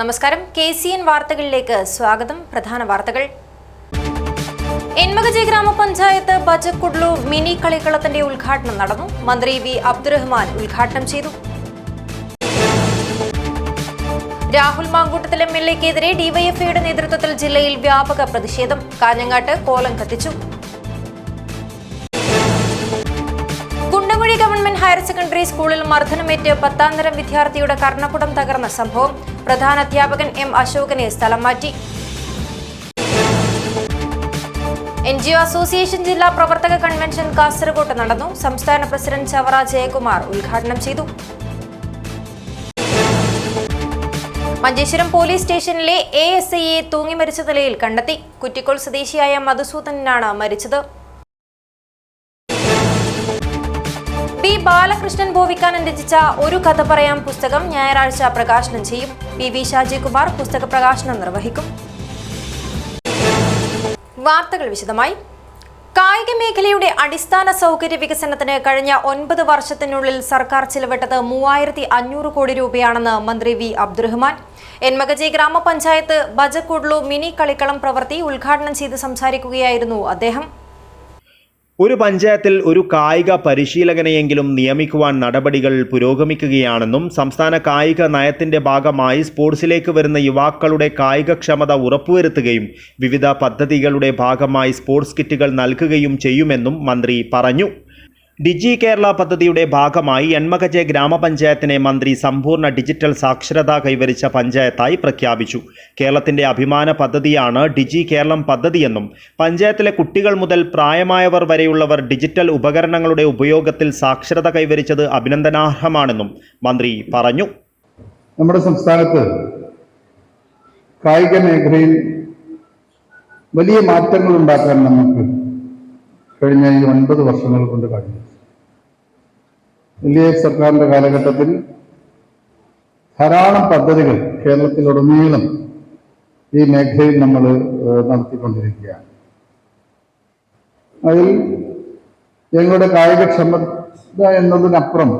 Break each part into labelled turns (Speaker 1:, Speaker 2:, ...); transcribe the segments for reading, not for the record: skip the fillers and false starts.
Speaker 1: നമസ്കാരം. KCN വാർത്തകളിലേക്ക് സ്വാഗതം. പ്രധാന വാർത്തകൾ. എൻമകജെ ഗ്രാമപഞ്ചായത്ത് ബജക്കുഡ്ലു മിനി കളിക്കളത്തിന്റെ ഉദ്ഘാടനം നടന്നു. മന്ത്രി വി അബ്ദുറഹ്മാൻ ഉദ്ഘാടനം ചെയ്തു. രാഹുൽ മാങ്കൂട്ടത്തിൽ MLA-ക്കെതിരെ ഡിവൈഎഫ്ഐയുടെ നേതൃത്വത്തിൽ ജില്ലയിൽ വ്യാപക പ്രതിഷേധം. കാഞ്ഞങ്ങാട്ട് കോലം കത്തിച്ചു. കുണ്ടംകുഴി ഗവൺമെന്റ് ഹയർ സെക്കൻഡറി സ്കൂളിൽ മർദ്ദനമേറ്റ് 10ാം തരം വിദ്യാർത്ഥിയുടെ കർണപുടം തകർന്ന സംഭവം. പ്രധാന അധ്യാപകൻ M. അശോകനെ സ്ഥലം മാറ്റി. NGO അസോസിയേഷൻ ജില്ലാ പ്രവർത്തക കൺവെൻഷൻ കാസർഗോഡ് നടന്നു. സംസ്ഥാന പ്രസിഡന്റ് ചവറ ജയകുമാർ ഉദ്ഘാടനം ചെയ്തു. മഞ്ചേശ്വരം പോലീസ് സ്റ്റേഷനിലെ ASIയെ തൂങ്ങി മരിച്ച നിലയിൽ കണ്ടെത്തി. കുറ്റിക്കോൾ സ്വദേശിയായ മധുസൂദനാണ് മരിച്ചത്. പി. ബാലകൃഷ്ണൻ ഭോവിക്കാനൻ രചിച്ച ഒരു കഥ പറയാം പുസ്തകം ഞായറാഴ്ച പ്രകാശനം ചെയ്യും. PV ഷാജികുമാർ പുസ്തക പ്രകാശനം നിർവഹിക്കും. വാർത്തകൾ വിശദമായി. കായിക മേഖലയുടെ അടിസ്ഥാന സൗകര്യ വികസനത്തിന് കഴിഞ്ഞ 9 വർഷത്തിനുള്ളിൽ സർക്കാർ ചിലവിട്ടത് 3500 കോടി രൂപയാണെന്ന് മന്ത്രി വി അബ്ദുറഹ്മാൻ. എൻമകജെ ഗ്രാമപഞ്ചായത്ത് ബജക്കുഡ്ലു മിനി കളിക്കളം പ്രവൃത്തി ഉദ്ഘാടനം ചെയ്ത് സംസാരിക്കുകയായിരുന്നു അദ്ദേഹം.
Speaker 2: ഒരു പഞ്ചായത്തിൽ ഒരു കായിക പരിശീലകനെയെങ്കിലും നിയമിക്കുവാൻ നടപടികൾ പുരോഗമിക്കുകയാണെന്നും സംസ്ഥാന കായിക നയത്തിന്റെ ഭാഗമായി സ്പോർട്സിലേക്ക് വരുന്ന യുവാക്കളുടെ കായികക്ഷമത ഉറപ്പുവരുത്തുകയും വിവിധ പദ്ധതികളുടെ ഭാഗമായി സ്പോർട്സ് കിറ്റുകൾ നൽകുകയും ചെയ്യുമെന്നും മന്ത്രി പറഞ്ഞു. ഡിജി കേരള പദ്ധതിയുടെ ഭാഗമായി എൻമകജെ ഗ്രാമപഞ്ചായത്തിനെ മന്ത്രി സമ്പൂർണ്ണ ഡിജിറ്റൽ സാക്ഷരത കൈവരിച്ച പഞ്ചായത്തായി പ്രഖ്യാപിച്ചു. കേരളത്തിന്റെ അഭിമാന പദ്ധതിയാണ് ഡിജി കേരളം പദ്ധതിയെന്നും പഞ്ചായത്തിലെ കുട്ടികൾ മുതൽ പ്രായമായവർ വരെയുള്ളവർ ഡിജിറ്റൽ ഉപകരണങ്ങളുടെ ഉപയോഗത്തിൽ സാക്ഷരത കൈവരിച്ചത് അഭിനന്ദനാർഹമാണെന്നും മന്ത്രി പറഞ്ഞു.
Speaker 3: നമ്മുടെ സംസ്ഥാനത്ത് കായിക മേഖലയിൽ വലിയ മാറ്റങ്ങൾ ഉണ്ടാക്കാൻ നമുക്ക് കഴിഞ്ഞ ഈ 9 വർഷങ്ങൾ കൊണ്ട് കഴിഞ്ഞു. LDF സർക്കാരിന്റെ കാലഘട്ടത്തിൽ ധാരാളം പദ്ധതികൾ കേരളത്തിലുടനീളം ഈ മേഖലയിൽ നമ്മൾ നടത്തിക്കൊണ്ടിരിക്കുകയാണ്. അതിൽ ഞങ്ങളുടെ കായികക്ഷമത എന്നതിനപ്പുറം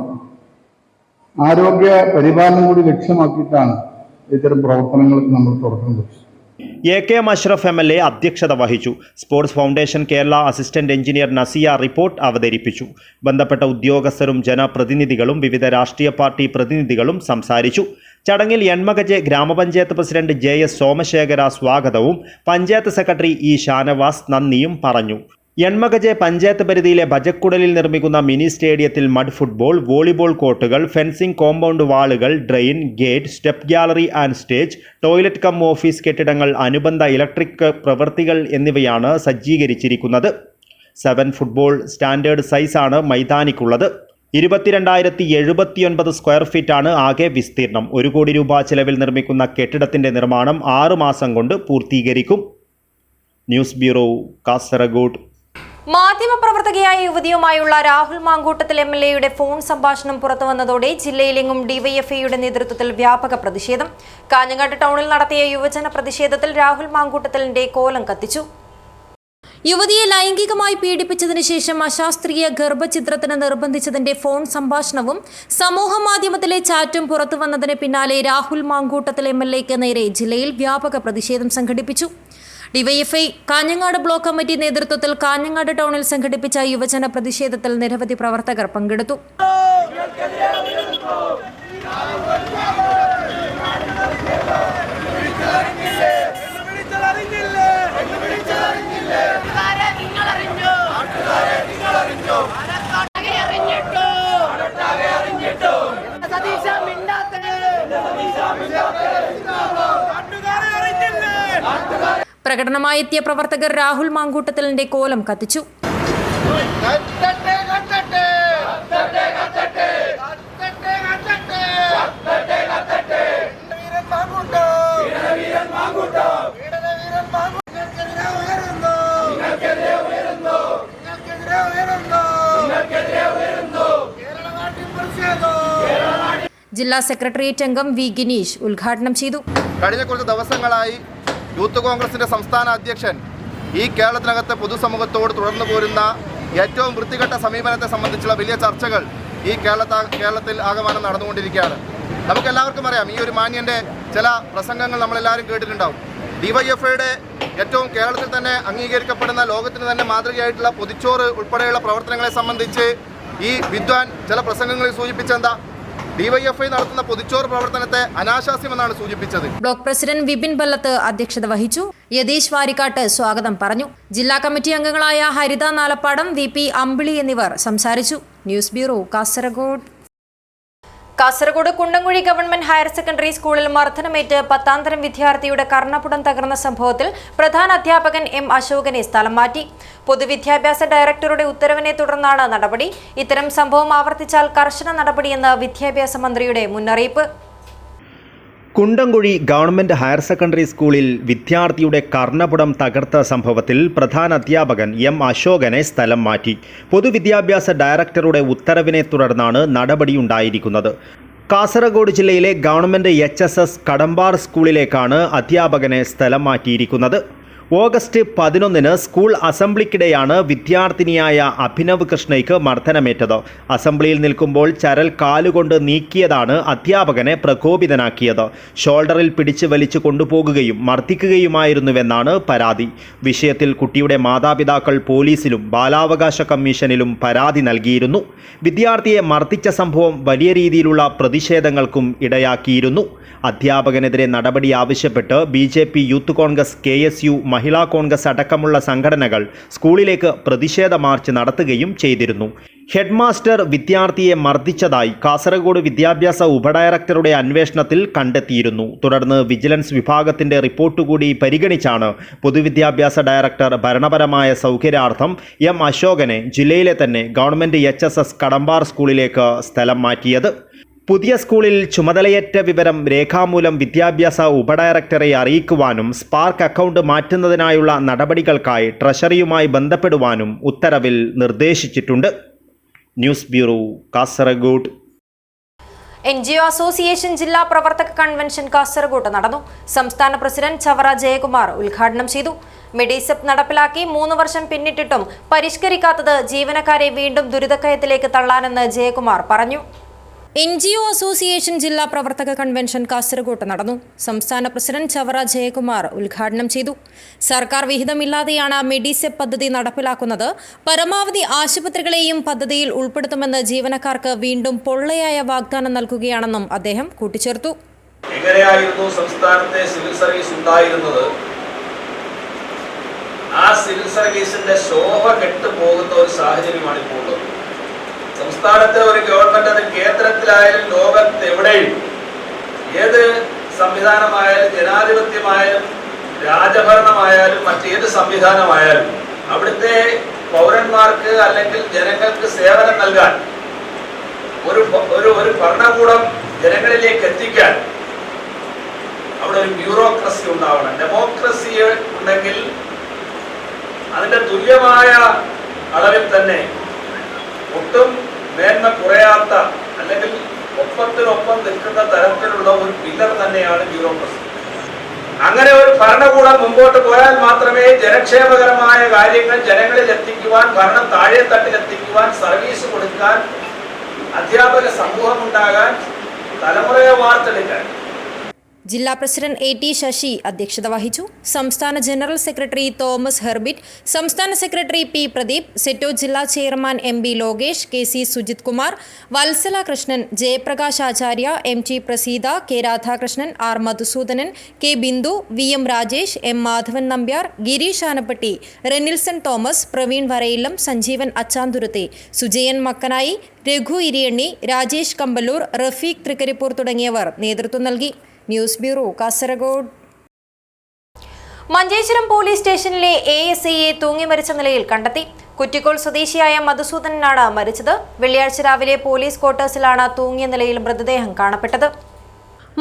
Speaker 3: ആരോഗ്യ പരിപാലനം കൂടി ലക്ഷ്യമാക്കിയിട്ടാണ് ഇത്തരം പ്രവർത്തനങ്ങൾക്ക് നമ്മൾ തുടക്കം കുറിച്ചത്.
Speaker 2: AK അഷ്റഫ് MLA അധ്യക്ഷത വഹിച്ചു. Sports foundation Kerala assistant engineer Nasiya report അവതരിപ്പിച്ചു. ബന്ധപ്പെട്ട ഉദ്യോഗസ്ഥരും ജനപ്രതിനിധികളും വിവിധ രാഷ്ട്രീയ പാർട്ടി പ്രതിനിധികളും സംസാരിച്ചു. ചടങ്ങിൽ എൻമകജെ ഗ്രാമപഞ്ചായത്ത് പ്രസിഡന്റ് JS സോമശേഖര സ്വാഗതവും പഞ്ചായത്ത് സെക്രട്ടറി E. ഷാനവാസ് നന്ദിയും പറഞ്ഞു. എൻമകജെ പഞ്ചായത്ത് പരിധിയിലെ ബജക്കുടലിൽ നിർമ്മിക്കുന്ന മിനി സ്റ്റേഡിയത്തിൽ മഡ് ഫുട്ബോൾ, വോളിബോൾ കോർട്ടുകൾ, ഫെൻസിംഗ് കോമ്പൗണ്ട് വാളുകൾ, drain, gate, step gallery and stage, toilet cum office കെട്ടിടങ്ങൾ, അനുബന്ധ ഇലക്ട്രിക് പ്രവൃത്തികൾ എന്നിവയാണ് സജ്ജീകരിച്ചിരിക്കുന്നത്. 7 ഫുട്ബോൾ സ്റ്റാൻഡേർഡ് സൈസാണ് മൈതാനിക്കുള്ളത്. 22,079 സ്ക്വയർ ഫീറ്റാണ് ആകെ വിസ്തീർണം. 1 കോടി രൂപ ചെലവിൽ നിർമ്മിക്കുന്ന കെട്ടിടത്തിന്റെ നിർമ്മാണം 6 മാസം കൊണ്ട് പൂർത്തീകരിക്കും. News bureau, Kasaragod.
Speaker 1: മാധ്യമപ്രവർത്തകയായ യുവതിയുമായുള്ള രാഹുൽ മാങ്കൂട്ടത്തിൽ MLA-യുടെ ഫോൺ സംഭാഷണം പുറത്തുവന്നതോടെ ജില്ലയിലെങ്ങും ഡിവൈഎഫ്ഐയുടെ നേതൃത്വത്തിൽ വ്യാപക പ്രതിഷേധം. കാഞ്ഞങ്ങാട് ടൗണിൽ നടത്തിയ യുവജന പ്രതിഷേധത്തിൽ രാഹുൽ മാങ്കൂട്ടത്തിലിന്റെ കോലം കത്തിച്ചു. യുവതിയെ ലൈംഗികമായി പീഡിപ്പിച്ചതിനു ശേഷം അശാസ്ത്രീയ ഗർഭചിത്രത്തിന് നിർബന്ധിച്ചതിന്റെ ഫോൺ സംഭാഷണവും സമൂഹമാധ്യമത്തിലെ ചാറ്റും പുറത്തുവന്നതിന് പിന്നാലെ രാഹുൽ മാങ്കൂട്ടത്തിൽ MLA-ക്ക് നേരെ ജില്ലയിൽ വ്യാപക പ്രതിഷേധം സംഘടിപ്പിച്ചു. ഡിവൈഎഫ്ഐ കാഞ്ഞങ്ങാട് ബ്ലോക്ക് കമ്മിറ്റി നേതൃത്വത്തിൽ കാഞ്ഞങ്ങാട് ടൗണിൽ സംഘടിപ്പിച്ച യുവജന പ്രതിഷേധത്തിൽ നിരവധി പ്രവർത്തകർ പങ്കെടുത്തു. പ്രകടനമായി എത്തിയ പ്രവർത്തകർ രാഹുൽ മാങ്കൂട്ടത്തിലിന്റെ കോലം കത്തിച്ചു. ജില്ലാ സെക്രട്ടേറിയറ്റ് അംഗം വി ഗിനീഷ് ഉദ്ഘാടനം ചെയ്തു.
Speaker 4: കഴിഞ്ഞ കുറച്ച് ദിവസങ്ങളായി യൂത്ത് കോൺഗ്രസിന്റെ സംസ്ഥാന അധ്യക്ഷൻ ഈ കേരളത്തിനകത്തെ പൊതുസമൂഹത്തോട് തുടർന്നു പോരുന്ന ഏറ്റവും വൃത്തികെട്ട സമീപനത്തെ സംബന്ധിച്ചുള്ള വലിയ ചർച്ചകൾ ഈ കേരളത്തിൽ ആകമാനം നടന്നുകൊണ്ടിരിക്കുകയാണ്. നമുക്കെല്ലാവർക്കും അറിയാം, ഈ ഒരു മാന്യൻ്റെ ചില പ്രസംഗങ്ങൾ നമ്മളെല്ലാവരും കേട്ടിട്ടുണ്ടാവും. ഡിവൈഎഫ്ഐയുടെ ഏറ്റവും കേരളത്തിൽ തന്നെ അംഗീകരിക്കപ്പെടുന്ന ലോകത്തിന് തന്നെ മാതൃകയായിട്ടുള്ള പൊതിച്ചോറ് ഉൾപ്പെടെയുള്ള പ്രവർത്തനങ്ങളെ സംബന്ധിച്ച് ഈ വിദ്വാൻ ചില പ്രസംഗങ്ങളിൽ സൂചിപ്പിച്ചെന്താ, ഡിവൈഎഫ്ഐ നടത്തുന്ന പൊതിച്ചോറ് പ്രവർത്തനത്തെ അനാശാസ്യമെന്നാണ് സൂചിപ്പിച്ചത്.
Speaker 1: ബ്ലോക്ക് പ്രസിഡന്റ് വിപിൻ ബല്ലത്ത് അധ്യക്ഷത വഹിച്ചു. യതീഷ് വാരിക്കാട്ട് സ്വാഗതം പറഞ്ഞു. ജില്ലാ കമ്മിറ്റി അംഗങ്ങളായ ഹരിത നാലപ്പാടം, VP അമ്പിളി എന്നിവർ സംസാരിച്ചു. News bureau, Kasaragod. Kasaragod Kundamkuzhi government higher secondary സ്കൂളിൽ മർദ്ദനമേറ്റ് 10ാം തരം വിദ്യാർത്ഥിയുടെ കർണപുടം തകർന്ന സംഭവത്തിൽ പ്രധാന അധ്യാപകൻ M. അശോകനെ സ്ഥലം മാറ്റി. പൊതുവിദ്യാഭ്യാസ ഡയറക്ടറുടെ ഉത്തരവിനെ തുടർന്നാണ് നടപടി. ഇത്തരം സംഭവം ആവർത്തിച്ചാൽ കർശന നടപടിയെന്ന് വിദ്യാഭ്യാസ മന്ത്രിയുടെ മുന്നറിയിപ്പ്.
Speaker 2: കുണ്ടംകുഴി ഗവൺമെന്റ് ഹയർ സെക്കൻഡറി സ്കൂളിൽ വിദ്യാർത്ഥിയുടെ കർണപുടം തകർത്ത സംഭവത്തിൽ പ്രധാന അധ്യാപകൻ M. അശോകനെ സ്ഥലം മാറ്റി. പൊതുവിദ്യാഭ്യാസ ഡയറക്ടറുടെ ഉത്തരവിനെ തുടർന്നാണ് നടപടിയുണ്ടായിരിക്കുന്നത്. കാസർഗോഡ് ജില്ലയിലെ ഗവൺമെന്റ് HSS കടമ്പാർ സ്കൂളിലേക്കാണ് അധ്യാപകനെ സ്ഥലം മാറ്റിയിരിക്കുന്നത്. ഓഗസ്റ്റ് 11-ന് സ്കൂൾ അസംബ്ലിക്കിടെയാണ് വിദ്യാർത്ഥിനിയായ അഭിനവ് കൃഷ്ണയ്ക്ക് മർദ്ദനമേറ്റത്. അസംബ്ലിയിൽ നിൽക്കുമ്പോൾ ചരൽ കാലുകൊണ്ട് നീക്കിയതാണ് അധ്യാപകനെ പ്രകോപിതനാക്കിയത്. ഷോൾഡറിൽ പിടിച്ച് വലിച്ചു കൊണ്ടുപോകുകയും മർദ്ദിക്കുകയുമായിരുന്നുവെന്നാണ് പരാതി. വിഷയത്തിൽ കുട്ടിയുടെ മാതാപിതാക്കൾ പോലീസിലും ബാലാവകാശ കമ്മീഷനിലും പരാതി നൽകിയിരുന്നു. വിദ്യാർത്ഥിയെ മർദ്ദിച്ച സംഭവം വലിയ രീതിയിലുള്ള പ്രതിഷേധങ്ങൾക്കും ഇടയാക്കിയിരുന്നു. അധ്യാപകനെതിരെ നടപടി ആവശ്യപ്പെട്ട് BJP, യൂത്ത് കോൺഗ്രസ്, KSU, മഹിളാ കോൺഗ്രസ് അടക്കമുള്ള സംഘടനകൾ സ്കൂളിലേക്ക് പ്രതിഷേധ മാർച്ച് നടത്തുകയും ചെയ്തിരുന്നു. ഹെഡ്മാസ്റ്റർ വിദ്യാർത്ഥിയെ മർദ്ദിച്ചതായി കാസർഗോഡ് വിദ്യാഭ്യാസ ഉപഡയറക്ടറുടെ അന്വേഷണത്തിൽ കണ്ടെത്തിയിരുന്നു. തുടർന്ന് വിജിലൻസ് വിഭാഗത്തിന്റെ റിപ്പോർട്ട് കൂടി പരിഗണിച്ചാണ് പൊതുവിദ്യാഭ്യാസ ഡയറക്ടർ ഭരണപരമായ സൗകര്യാർത്ഥം M. അശോകനെ ജില്ലയിലെ തന്നെ ഗവൺമെന്റ് HSS കടമ്പാർ സ്കൂളിലേക്ക് സ്ഥലം മാറ്റിയത്. പുതിയ സ്കൂളിൽ ചുമതലയേറ്റ വിവരം രേഖാമൂലം വിദ്യാഭ്യാസ ഉപഡയറക്ടറെ അറിയിക്കുവാനും സ്പാർക്ക് അക്കൗണ്ട് മാറ്റുന്നതിനായുള്ള നടപടികൾക്കായി ട്രഷറിയുമായി ബന്ധപ്പെടുവാനും ഉത്തരവിൽ നിർദ്ദേശിച്ചിട്ടുണ്ട്. News bureau, Kasaragod.
Speaker 1: NGO association ജില്ലാ പ്രവർത്തക കൺവെൻഷൻ കാസർഗോഡ് നടന്നു. സംസ്ഥാന പ്രസിഡന്റ് ചവറ ജയകുമാർ ഉദ്ഘാടനം ചെയ്തു. മെഡിസെപ്പ് നടപ്പിലാക്കി 3 വർഷം പിന്നിട്ടിട്ടും പരിഷ്കരിക്കാത്തത് ജീവനക്കാരെ വീണ്ടും ദുരിതക്കയത്തിലേക്ക് തള്ളാനെന്ന് ജയകുമാർ പറഞ്ഞു. NGO അസോസിയേഷൻ ജില്ലാ പ്രവർത്തക കൺവെൻഷൻ കാസർഗോഡ് നടന്നു. സംസ്ഥാന പ്രസിഡന്റ് ചവറ ജയകുമാർ ഉദ്ഘാടനം ചെയ്തു. സർക്കാർ വിഹിതമില്ലാതെയാണ് മെഡിസെപ്പ് പദ്ധതി നടപ്പിലാക്കുന്നത്. പരമാവധി ആശുപത്രികളെയും പദ്ധതിയിൽ ഉൾപ്പെടുത്തുമെന്ന് ജീവനക്കാർക്ക് വീണ്ടും പൊള്ളയായ വാഗ്ദാനം നൽകുകയാണെന്നും അദ്ദേഹം കൂട്ടിച്ചേർത്തു.
Speaker 5: എങ്ങനെയായിരുന്നു സംസ്ഥാനത്തെ സിവിൽ സർവീസ് ഉണ്ടായിരുന്നത്? ആ സിവിൽ സർവീസിന്റെ ശോഭ കെട്ടുപോകുന്ന ഒരു സാഹചര്യമാണ് ഇപ്പോൾ ഉള്ളത്. സംസ്ഥാനത്തെ ഒരു ഗവൺമെന്റ്, അത് കേന്ദ്രത്തിലായാലും ലോകത്ത് എവിടെയും ഏത് സംവിധാനമായാലും ജനാധിപത്യമായാലും രാജഭരണമായാലും മറ്റേത് സംവിധാനമായാലും അവിടുത്തെ പൗരന്മാർക്ക് അല്ലെങ്കിൽ ജനങ്ങൾക്ക് സേവനം നൽകാൻ ഒരു ഭരണകൂടം ജനങ്ങളിലേക്ക് എത്തിക്കാൻ അവിടെ ഒരു ബ്യൂറോക്രസി ഉണ്ടാവണം. ഡെമോക്രസി ഉണ്ടെങ്കിൽ അതിന്റെ തുല്യമായ അളവിൽ തന്നെ ഒട്ടും മേന്മ കുറയാത്ത അല്ലെങ്കിൽ ഒപ്പത്തിനൊപ്പം നിൽക്കുന്ന തരത്തിലുള്ള ഒരു പില്ലർ തന്നെയാണ് ബ്യൂറോക്രസി. അങ്ങനെ ഒരു ഭരണകൂടം മുമ്പോട്ട് പോയാൽ മാത്രമേ ജനക്ഷേമകരമായ കാര്യങ്ങൾ ജനങ്ങളിൽ എത്തിക്കുവാൻ, ഭരണം താഴെ തട്ടിലെത്തിക്കുവാൻ, സർവീസ് കൊടുക്കാൻ, അധ്യാപക സമൂഹം ഉണ്ടാകാൻ, തലമുറയെ വാർത്തെടുക്കാൻ.
Speaker 1: ജില്ലാ പ്രസിഡന്റ് AT ശശി അധ്യക്ഷത വഹിച്ചു. സംസ്ഥാന ജനറൽ സെക്രട്ടറി തോമസ് ഹെർബിറ്റ്, സംസ്ഥാന സെക്രട്ടറി P. പ്രദീപ്, സെറ്റോ ജില്ലാ chairman MB Lokesh, KC Sujith Kumar, Vatsala Krishnan, Jayaprakash Acharya, MT Praseetha, K. Radhakrishnan, R. Madhusoodanan, K. Bindu, VM Rajesh, M. Madhavan Nambiar, Girish Anappatti, Renilson Thomas, Praveen Varayillam, Sanjeevan അച്ചാന്തുരത്തെ, സുജയൻ മക്കനായി, രഘു ഇരിയണ്ണി, രാജേഷ് കമ്പല്ലൂർ, റഫീഖ് തൃക്കരിപ്പൂർ തുടങ്ങിയവർ നേതൃത്വം നൽകി. News bureau, Kasaragod. Manjeshwaram police സ്റ്റേഷനിലെ ASIയെ തൂങ്ങി മരിച്ച നിലയിൽ കണ്ടെത്തി. കുറ്റിക്കോൾ സ്വദേശിയായ മധുസൂദനനാണ് മരിച്ചത്. വെള്ളിയാഴ്ച രാവിലെ പോലീസ് ക്വാർട്ടേഴ്സിലാണ് തൂങ്ങിയ നിലയിൽ മൃതദേഹം കാണപ്പെട്ടത്.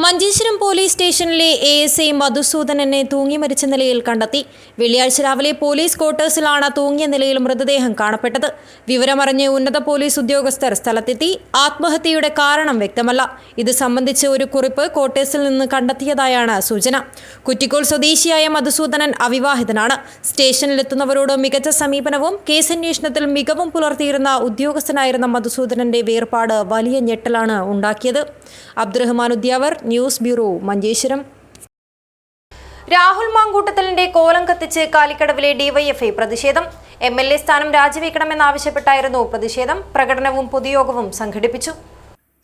Speaker 1: മഞ്ചേശ്വരം പോലീസ് സ്റ്റേഷനിലെ ASI മധുസൂദനനെ തൂങ്ങി മരിച്ച നിലയിൽ കണ്ടെത്തി. വെള്ളിയാഴ്ച രാവിലെ പോലീസ് ക്വാർട്ടേഴ്സിലാണ് തൂങ്ങിയ നിലയിൽ മൃതദേഹം കാണപ്പെട്ടത്. വിവരമറിഞ്ഞ് ഉന്നത പോലീസ് ഉദ്യോഗസ്ഥർ സ്ഥലത്തെത്തി. ആത്മഹത്യയുടെ കാരണം വ്യക്തമല്ല. ഇത് സംബന്ധിച്ച് ഒരു കുറിപ്പ് ക്വാർട്ടേഴ്സിൽ നിന്ന് കണ്ടെത്തിയതായാണ് സൂചന. കുറ്റിക്കോൾ സ്വദേശിയായ മധുസൂദനൻ അവിവാഹിതനാണ്. സ്റ്റേഷനിലെത്തുന്നവരോട് മികച്ച സമീപനവും കേസന്വേഷണത്തിൽ മികവും പുലർത്തിയിരുന്ന ഉദ്യോഗസ്ഥനായിരുന്ന മധുസൂദനന്റെ വേർപാട് വലിയ ഞെട്ടലാണ് ഉണ്ടാക്കിയത്. Abdurahman Udyavar, news bureau, Manjeshwaram. രാഹുൽ മാങ്കൂട്ടത്തിലിന്റെ കോലം കത്തിച്ച് കാലിക്കടവിലെ ഡിവൈഎഫ്ഐ പ്രതിഷേധം. MLA സ്ഥാനം രാജിവെക്കണമെന്നാവശ്യപ്പെട്ടായിരുന്നു പ്രതിഷേധം. പ്രകടനവും പൊതുയോഗവും സംഘടിപ്പിച്ചു.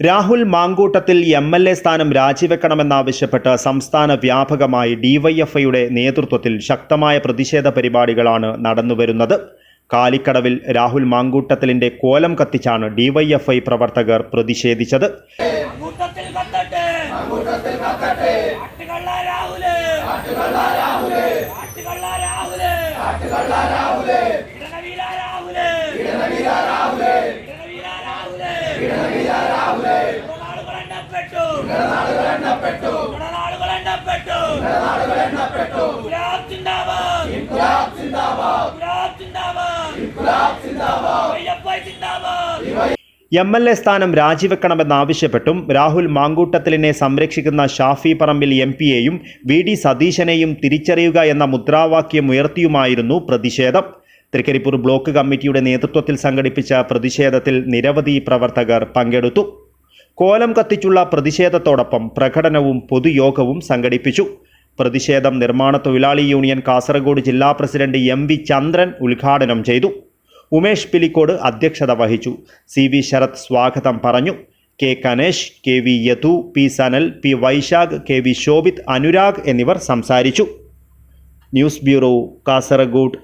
Speaker 2: രാഹുൽ മാങ്കൂട്ടത്തിൽ MLA സ്ഥാനം രാജിവെക്കണമെന്നാവശ്യപ്പെട്ട് സംസ്ഥാന വ്യാപകമായി ഡിവൈഎഫ്ഐയുടെ നേതൃത്വത്തിൽ ശക്തമായ പ്രതിഷേധ പരിപാടികളാണ് നടന്നുവരുന്നത്. കാലിക്കടവിൽ രാഹുൽ മാങ്കൂട്ടത്തിലിന്റെ കോലം കത്തിച്ചാണ് ഡിവൈഎഫ്ഐ പ്രവർത്തകർ പ്രതിഷേധിച്ചത്. MLA സ്ഥാനം രാജിവെക്കണമെന്നാവശ്യപ്പെട്ടും രാഹുൽ മാങ്കൂട്ടത്തിലിനെ സംരക്ഷിക്കുന്ന ഷാഫി പറമ്പിൽ MP-യെയും VD സതീശനെയും തിരിച്ചറിയുക എന്ന മുദ്രാവാക്യം ഉയർത്തിയുമായിരുന്നു പ്രതിഷേധം. തൃക്കരിപ്പൂർ ബ്ലോക്ക് കമ്മിറ്റിയുടെ നേതൃത്വത്തിൽ സംഘടിപ്പിച്ച പ്രതിഷേധത്തിൽ നിരവധി പ്രവർത്തകർ പങ്കെടുത്തു. കോലം കത്തിച്ചുള്ള പ്രതിഷേധത്തോടൊപ്പം പ്രകടനവും പൊതുയോഗവും സംഘടിപ്പിച്ചു. പ്രതിഷേധം നിർമ്മാണ തൊഴിലാളി യൂണിയൻ കാസർഗോഡ് ജില്ലാ പ്രസിഡന്റ് MV ചന്ദ്രൻ ഉദ്ഘാടനം ചെയ്തു. ഉമേഷ് പിലിക്കോട് അധ്യക്ഷത വഹിച്ചു. CV ശരത് സ്വാഗതം പറഞ്ഞു. K Kanesh, KV Yadu, P Sanal, P Vaishakh, KV Shobhit, Anurag എന്നിവർ സംസാരിച്ചു. News bureau, Kasaragod.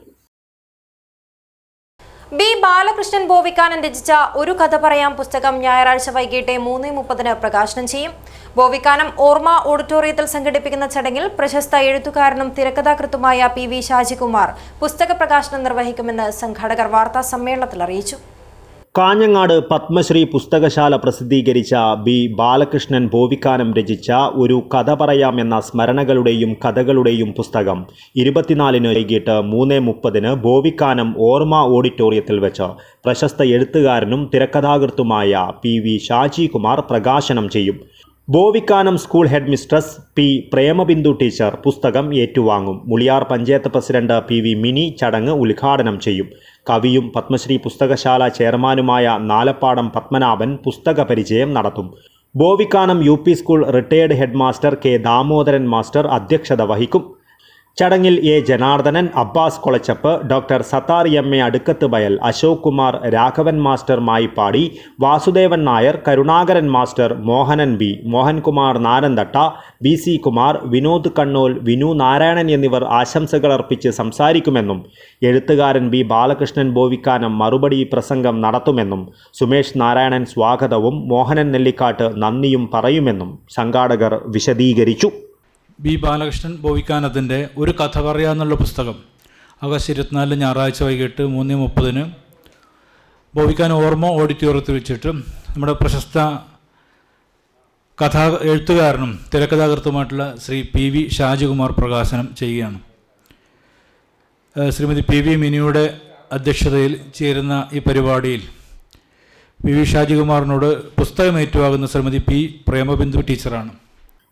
Speaker 1: B. Balakrishnan Bovikkanan രചിച്ച ഒരു കഥ പറയാം പുസ്തകം ഞായറാഴ്ച വൈകിട്ട് 3:30 പ്രകാശനം ചെയ്യും. ബോവിക്കാനം ഓർമ്മ ഓഡിറ്റോറിയത്തിൽ സംഘടിപ്പിക്കുന്ന ചടങ്ങിൽ പ്രശസ്ത എഴുത്തുകാരനും തിരക്കഥാകൃത്തുമായ PV ഷാജികുമാർ പുസ്തക പ്രകാശനം നിർവഹിക്കുമെന്ന് സംഘാടകർ വാർത്താ സമ്മേളനത്തിൽ അറിയിച്ചു.
Speaker 2: കാഞ്ഞങ്ങാട് പത്മശ്രീ പുസ്തകശാല പ്രസിദ്ധീകരിച്ച B. ബാലകൃഷ്ണൻ ബോവിക്കാനം രചിച്ച ഒരു കഥ പറയാം എന്ന സ്മരണകളുടെയും കഥകളുടെയും പുസ്തകം 24 വൈകിട്ട് 3:30 ബോവിക്കാനം ഓർമ്മ ഓഡിറ്റോറിയത്തിൽ വെച്ച് പ്രശസ്ത എഴുത്തുകാരനും തിരക്കഥാകൃത്തുമായ PV ഷാജികുമാർ പ്രകാശനം ചെയ്യും. Bovikkanam school head mistress P. Premabindu teacher പുസ്തകം ഏറ്റുവാങ്ങും. മുളിയാർ പഞ്ചായത്ത് പ്രസിഡന്റ് PV മിനി ചടങ്ങ് ഉദ്ഘാടനം ചെയ്യും. കവിയും പത്മശ്രീ പുസ്തകശാല ചെയർമാനുമായ നാലപ്പാടം പത്മനാഭൻ പുസ്തക പരിചയം നടത്തും. Bovikkanam UP school retired head master K. Damodaran master അധ്യക്ഷത വഹിക്കും. ചടങ്ങിൽ A. Janardhanan, Abbas Kolachappu, doctor Sattar MA Adukkath Bayal, Ashok Kumar, Raghavan master Mayippady, Vasudevan Nair, Karunakaran master, Mohanan B, Mohankumar Naranthatta, BC Kumar, Vinod Kannol, Vinu Narayanan എന്നിവർ ആശംസകൾ അർപ്പിച്ച് സംസാരിക്കുമെന്നും എഴുത്തുകാരൻ B. ബാലകൃഷ്ണൻ ബോവിക്കാനം മറുപടി പ്രസംഗം നടത്തുമെന്നും സുമേഷ് നാരായണൻ സ്വാഗതവും മോഹനൻ നെല്ലിക്കാട്ട് നന്ദിയും പറയുമെന്നും സംഘാടകർ വിശദീകരിച്ചു.
Speaker 6: B. ബാലകൃഷ്ണൻ ബോവിക്കാനത്തിൻ്റെ ഒരു കഥ പറയാന്നുള്ള പുസ്തകം ആഗസ്റ്റ് 24 ഞായറാഴ്ച വൈകിട്ട് 3:30 ബോവിക്കാനം ഓർമ്മ ഓഡിറ്റോറിയത്തിൽ വെച്ചിട്ട് നമ്മുടെ പ്രശസ്ത എഴുത്തുകാരനും തിരക്കഥാകൃത്തുമായിട്ടുള്ള ശ്രീ PV ഷാജികുമാർ പ്രകാശനം ചെയ്യുകയാണ്. ശ്രീമതി PV മിനിയുടെ അധ്യക്ഷതയിൽ ചേരുന്ന ഈ പരിപാടിയിൽ PV ഷാജികുമാറിനോട് പുസ്തകം ഏറ്റുവാകുന്ന ശ്രീമതി P. പ്രേമബിന്ദു ടീച്ചറാണ്.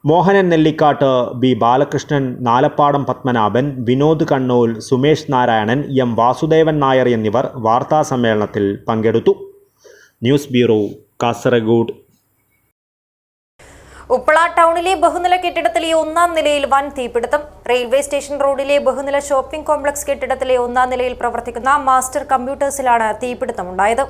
Speaker 2: മോഹനൻ നെല്ലിക്കാട്ട്, B. ബാലകൃഷ്ണൻ, നാലപ്പാടം പത്മനാഭൻ, വിനോദ് കണ്ണോൽ, സുമേഷ് നാരായണൻ, M. വാസുദേവൻ നായർ എന്നിവർ വാർത്താ സമ്മേളനത്തിൽ പങ്കെടുത്തു. News bureau, Kasaragod.
Speaker 1: ഉപ്പള ടൗണിലെ ബഹുനില കെട്ടിടത്തിലെ 1-ാം നിലയിൽ വൻ തീപിടുത്തം. റെയിൽവേ സ്റ്റേഷൻ റോഡിലെ ബഹുനില ഷോപ്പിംഗ് കോംപ്ലക്സ് കെട്ടിടത്തിലെ 1-ാം നിലയിൽ പ്രവർത്തിക്കുന്ന മാസ്റ്റർ കമ്പ്യൂട്ടേഴ്സിലാണ് തീപിടുത്തമുണ്ടായത്.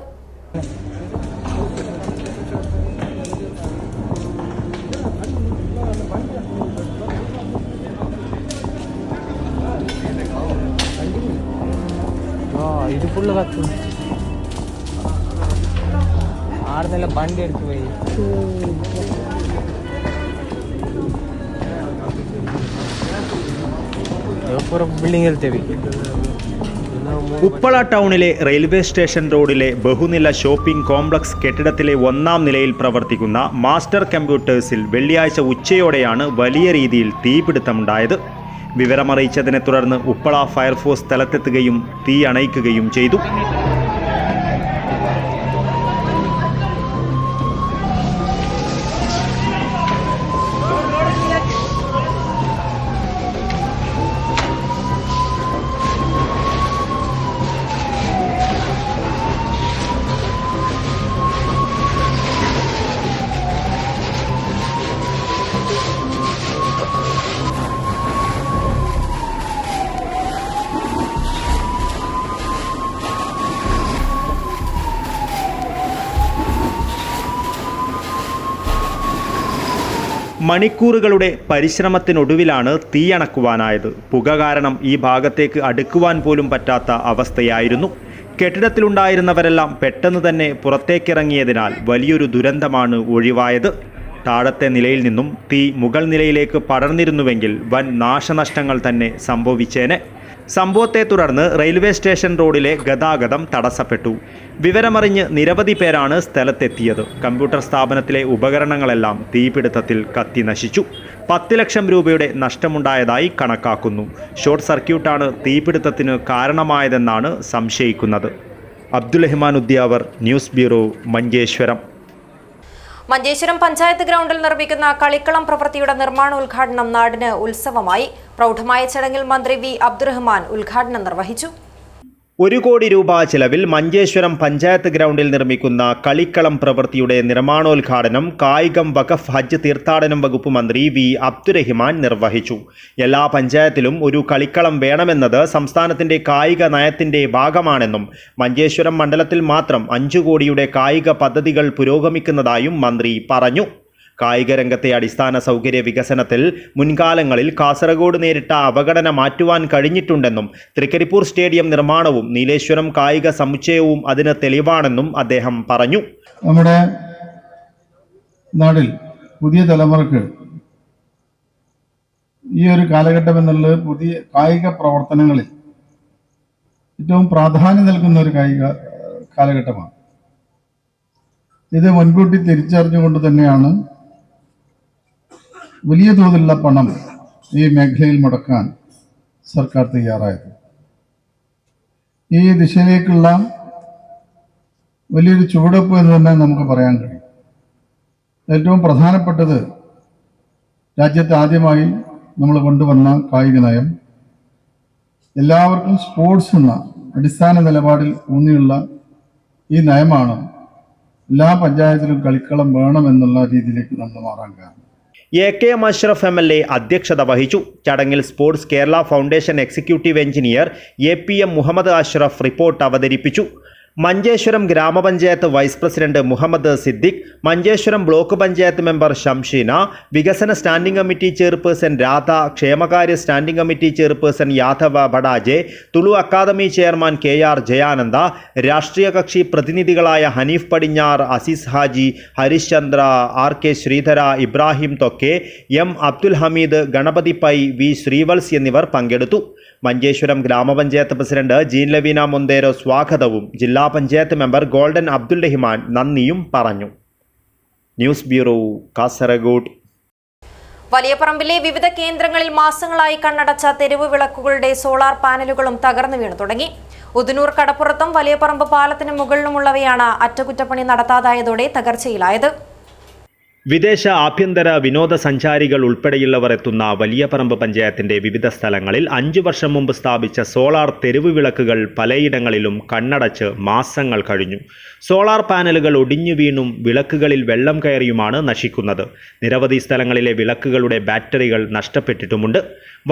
Speaker 7: ഇത് ഫുള്ള് കത്തും. ആടുന്നെല്ലാം വണ്ടി എടുത്തു പോയി. ബിൽഡിംഗ് എടുത്തേ.
Speaker 2: ഉപ്പള ടൗണിലെ റെയിൽവേ സ്റ്റേഷൻ റോഡിലെ ബഹുനില ഷോപ്പിംഗ് കോംപ്ലക്സ് കെട്ടിടത്തിലെ 1-ാം നിലയിൽ പ്രവർത്തിക്കുന്ന മാസ്റ്റർ കമ്പ്യൂട്ടേഴ്സിൽ വെള്ളിയാഴ്ച ഉച്ചയോടെയാണ് വലിയ രീതിയിൽ തീപിടുത്തമുണ്ടായത്. വിവരമറിയിച്ചതിനെ തുടർന്ന് ഉപ്പള ഫയർഫോഴ്സ് സ്ഥലത്തെത്തുകയും തീ അണയ്ക്കുകയും ചെയ്തു. മണിക്കൂറുകളുടെ പരിശ്രമത്തിനൊടുവിലാണ് തീയണക്കുവാനായത്. പുക കാരണം ഈ ഭാഗത്തേക്ക് അടുക്കുവാൻ പോലും പറ്റാത്ത അവസ്ഥയായിരുന്നു. കെട്ടിടത്തിലുണ്ടായിരുന്നവരെല്ലാം പെട്ടെന്ന് തന്നെ പുറത്തേക്കിറങ്ങിയതിനാൽ വലിയൊരു ദുരന്തമാണ് ഒഴിവായത്. താഴത്തെ നിലയിൽ നിന്നും തീ മുകൾ നിലയിലേക്ക് പടർന്നിരുന്നുവെങ്കിൽ വൻ നാശനഷ്ടങ്ങൾ തന്നെ സംഭവിച്ചേനെ. സംഭവത്തെ തുടർന്ന് റെയിൽവേ സ്റ്റേഷൻ റോഡിലെ ഗതാഗതം തടസ്സപ്പെട്ടു. വിവരമറിഞ്ഞ് നിരവധി പേരാണ് സ്ഥലത്തെത്തിയത്. കമ്പ്യൂട്ടർ സ്ഥാപനത്തിലെ ഉപകരണങ്ങളെല്ലാം തീപിടുത്തത്തിൽ കത്തി നശിച്ചു. 10 ലക്ഷം രൂപയുടെ നഷ്ടമുണ്ടായതായി കണക്കാക്കുന്നു. ഷോർട്ട് സർക്യൂട്ടാണ് തീപിടുത്തത്തിന് കാരണമായതെന്നാണ് സംശയിക്കുന്നത്. അബ്ദുൽ-റഹ്മാൻ ഉദ്യാവർ, ന്യൂസ് ബ്യൂറോ, മഞ്ചേശ്വരം.
Speaker 1: മഞ്ചേശ്വരം പഞ്ചായത്ത് ഗ്രൗണ്ടിൽ നിർമ്മിക്കുന്ന കളിക്കളം പ്രവൃത്തിയുടെ നിർമ്മാണോദ്ഘാടനം നാടിന് ഉത്സവമായി. പ്രൗഢമായ ചടങ്ങിൽ മന്ത്രി വി അബ്ദുറഹ്മാൻ ഉദ്ഘാടനം നിർവഹിച്ചു.
Speaker 2: 1 കോടി രൂപ ചെലവിൽ മഞ്ചേശ്വരം പഞ്ചായത്ത് ഗ്രൗണ്ടിൽ നിർമ്മിക്കുന്ന കളിക്കളം പ്രവൃത്തിയുടെ നിർമ്മാണോദ്ഘാടനം കായികം, വഖഫ്, ഹജ്ജ്, തീർത്ഥാടനം വകുപ്പ് മന്ത്രി വി അബ്ദുറഹ്മാൻ നിർവഹിച്ചു. എല്ലാ പഞ്ചായത്തിലും ഒരു കളിക്കളം വേണമെന്നത് സംസ്ഥാനത്തിന്റെ കായിക നയത്തിന്റെ ഭാഗമാണെന്നും മഞ്ചേശ്വരം മണ്ഡലത്തിൽ മാത്രം 5 കോടിയുടെ കായിക പദ്ധതികൾ പുരോഗമിക്കുന്നതായും മന്ത്രി പറഞ്ഞു. കായിക രംഗത്തെ അടിസ്ഥാന സൗകര്യ വികസനത്തിൽ മുൻകാലങ്ങളിൽ കാസർഗോഡ് നേരിട്ട അവഗണന മാറ്റുവാൻ കഴിഞ്ഞിട്ടുണ്ടെന്നും തൃക്കരിപ്പൂർ സ്റ്റേഡിയം നിർമ്മാണവും നീലേശ്വരം കായിക സമുച്ചയവും അതിന് തെളിവാണെന്നും അദ്ദേഹം പറഞ്ഞു.
Speaker 3: നമ്മുടെ നാട്ടിൽ പുതിയ തലമുറക്ക് ഈ ഒരു കാലഘട്ടം എന്നുള്ളത് പുതിയ കായിക പ്രവർത്തനങ്ങളിൽ ഏറ്റവും പ്രാധാന്യം നൽകുന്ന ഒരു കാലഘട്ടമാണ്. ഇത് മുൻകൂട്ടി തിരിച്ചറിഞ്ഞുകൊണ്ട് തന്നെയാണ് വലിയ തോതിലുള്ള പണം ഈ മേഖലയിൽ മുടക്കാൻ സർക്കാർ തയ്യാറായത്. ഈ ദിശയിലേക്കുള്ള വലിയൊരു ചുവടുവെപ്പ് എന്ന് തന്നെ നമുക്ക് പറയാൻ കഴിയും. ഏറ്റവും പ്രധാനപ്പെട്ടത് രാജ്യത്ത് ആദ്യമായി നമ്മൾ കൊണ്ടുവന്ന കായിക നയം, എല്ലാവർക്കും സ്പോർട്സ് എന്ന അടിസ്ഥാന നിലപാടിൽ ഊന്നിയുള്ള ഈ നയമാണ് എല്ലാ പഞ്ചായത്തിലും കളിക്കളം വേണമെന്നുള്ള രീതിയിലേക്ക് നമ്മൾ മാറാൻ കാരണം.
Speaker 2: AK അഷ്റഫ് MLA അധ്യക്ഷത വഹിച്ചു. ചടങ്ങിൽ sports Kerala foundation executive engineer APM Muhammad Ashraf report അവതരിപ്പിച്ചു. മഞ്ചേശ്വരം ഗ്രാമപഞ്ചായത്ത് vice president Muhammad Siddique, Manjeshwaram block panchayat member Shamsheena, വികസന സ്റ്റാൻഡിംഗ് കമ്മിറ്റി ചെയർപേഴ്സൺ രാധ, ക്ഷേമകാര്യ standing committee chairperson Yadava Badaje, Tulu academy chairman KR Jayananda, രാഷ്ട്രീയ കക്ഷി പ്രതിനിധികളായ Hanif പടിഞ്ഞാർ, Azeez Haji, Harish Chandra, RK Sreedhara, Ibrahim Thokke, M Abdul Hameed, Ganapathi Pai, V Srivats എന്നിവർ പങ്കെടുത്തു. മഞ്ചേശ്വരം ഗ്രാമപഞ്ചായത്ത് പ്രസിഡന്റ് ജീൻ ലവീന മൊന്തേരോ സ്വാഗതവും ജില്ലാ പഞ്ചായത്ത് മെമ്പർ ഗോൾഡൻ അബ്ദുൽ-റഹ്മാൻ നന്ദിയും പറഞ്ഞു. News bureau, Kasaragod.
Speaker 1: വലിയപറമ്പിലെ വിവിധ കേന്ദ്രങ്ങളിൽ മാസങ്ങളായി കണ്ണടച്ച തെരുവ് വിളക്കുകളുടെ സോളാർ പാനലുകളും തകർന്നു വീണു തുടങ്ങി. ഉദനൂർ കടപ്പുറത്തും വലിയപറമ്പ് പാലത്തിന് മുകളിലുമുള്ളവയാണ് അറ്റകുറ്റപ്പണി നടത്താതായതോടെ തകർച്ചയിലായത്.
Speaker 2: വിദേശ, ആഭ്യന്തര, വിനോദസഞ്ചാരികൾ ഉൾപ്പെടെയുള്ളവർ എത്തുന്ന വലിയപറമ്പ് പഞ്ചായത്തിന്റെ വിവിധ സ്ഥലങ്ങളിൽ 5 വർഷം മുമ്പ് സ്ഥാപിച്ച സോളാർ തെരുവ് വിളക്കുകൾ പലയിടങ്ങളിലും കണ്ണടച്ച് മാസങ്ങൾ കഴിഞ്ഞു. സോളാർ പാനലുകൾ ഒടിഞ്ഞു വീണും വിളക്കുകളിൽ വെള്ളം കയറിയുമാണ് നശിക്കുന്നത്. നിരവധി സ്ഥലങ്ങളിലെ വിളക്കുകളുടെ ബാറ്ററികൾ നഷ്ടപ്പെട്ടിട്ടുമുണ്ട്.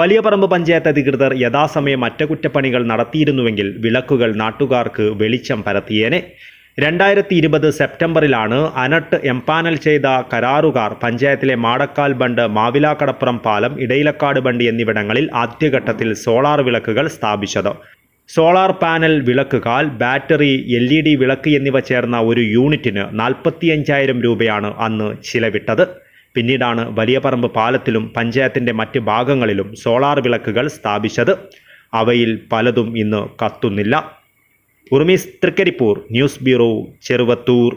Speaker 2: വലിയപറമ്പ് പഞ്ചായത്ത് അധികൃതർ യഥാസമയം അറ്റകുറ്റപ്പണികൾ നടത്തിയിരുന്നുവെങ്കിൽ വിളക്കുകൾ നാട്ടുകാർക്ക് വെളിച്ചം പരത്തിയേനെ. 2020 സെപ്റ്റംബറിലാണ് അനട്ട് എംപാനൽ ചെയ്ത കരാറുകാർ പഞ്ചായത്തിലെ മാടക്കാൽ ബണ്ട്, മാവിലാക്കടപ്പുറം പാലം, ഇടയിലക്കാട് ബണ്ട് എന്നിവിടങ്ങളിൽ ആദ്യഘട്ടത്തിൽ സോളാർ വിളക്കുകൾ സ്ഥാപിച്ചത്. സോളാർ പാനൽ, വിളക്കുകാൽ, ബാറ്ററി, LED വിളക്ക് എന്നിവ ചേർന്ന ഒരു യൂണിറ്റിന് 45,000 രൂപയാണ് അന്ന് ചിലവിട്ടത്. പിന്നീടാണ് വലിയപറമ്പ് പാലത്തിലും പഞ്ചായത്തിൻ്റെ മറ്റ് ഭാഗങ്ങളിലും സോളാർ വിളക്കുകൾ സ്ഥാപിച്ചത്. അവയിൽ പലതും ഇന്ന് കത്തുന്നില്ല. ഉർമീസ്, തൃക്കരിപ്പൂർ, ന്യൂസ് ബ്യൂറോ, ചെറുവത്തൂർ.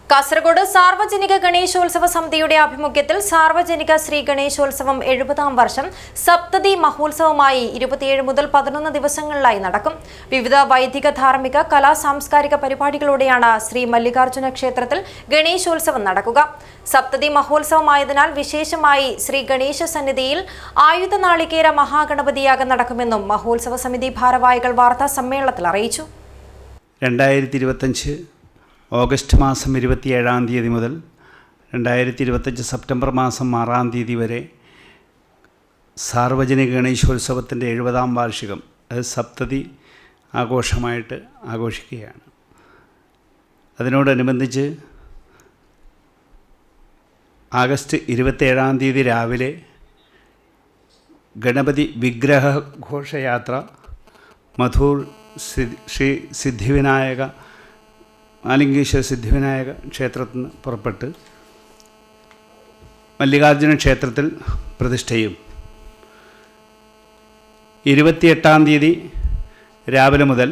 Speaker 1: കാസർഗോഡ് സാർവജനിക ഗണേശോത്സവ സമിതിയുടെ ആഭിമുഖ്യത്തിൽ സാർവജനിക ശ്രീ ഗണേശോത്സവം 70ാം വർഷം സപ്തതി മഹോത്സവമായി 27 മുതൽ 11 ദിവസങ്ങളിലായി നടക്കും. വിവിധ വൈദിക, ധാർമ്മിക, കലാ സാംസ്കാരിക പരിപാടികളോടെയാണ് ശ്രീ മല്ലികാർജ്ജുന ക്ഷേത്രത്തിൽ ഗണേശോത്സവം നടക്കുക. സപ്തതി മഹോത്സവമായതിനാൽ വിശേഷമായി ശ്രീ ഗണേശ സന്നിധിയിൽ ആയുധ നാളികേര മഹാഗണപതിയാഗം നടക്കുമെന്നും മഹോത്സവ സമിതി ഭാരവാഹികൾ വാർത്താ സമ്മേളനത്തിൽ അറിയിച്ചു.
Speaker 8: 2025 ഓഗസ്റ്റ് മാസം 27-ാം തീയതി മുതൽ 2025 സെപ്റ്റംബർ മാസം 6-ാം തീയതി വരെ സാർവജനിക ഗണേശോത്സവത്തിൻ്റെ 70ാം വാർഷികം, അത് സപ്തതി ആഘോഷമായിട്ട് ആഘോഷിക്കുകയാണ്. അതിനോടനുബന്ധിച്ച് ആഗസ്റ്റ് 27 രാവിലെ ഗണപതി വിഗ്രഹ ഘോഷയാത്ര മധൂർ ശ്രീ സിദ്ധിവിനായക ആലിംഗേശ്വര സിദ്ധിവിനായക ക്ഷേത്രത്തിൽ നിന്ന് പുറപ്പെട്ട് മല്ലികാർജുന ക്ഷേത്രത്തിൽ പ്രതിഷ്ഠയും 28 രാവിലെ മുതൽ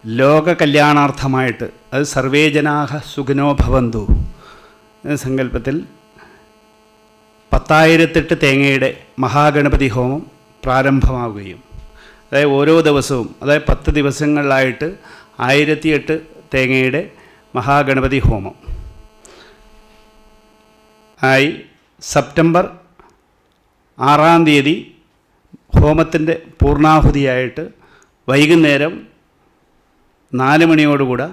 Speaker 8: ലോക കല്യാണാർത്ഥമായിട്ട്, അത് സർവേ ജനാഹ സുഖിനോ ഭവന്തു എന്ന സങ്കല്പത്തിൽ 10,008 തേങ്ങയുടെ മഹാഗണപതി ഹോമം പ്രാരംഭമാവുകയും, അതായത് ഓരോ ദിവസവും, അതായത് 10 ദിവസങ്ങളിലായിട്ട് 1008 തേങ്ങയുടെ മഹാഗണപതി ഹോമം ആയി സെപ്റ്റംബർ 6 ഹോമത്തിൻ്റെ പൂർണ്ണാഹുതിയായിട്ട് വൈകുന്നേരം 4 മണിയോടുകൂടെ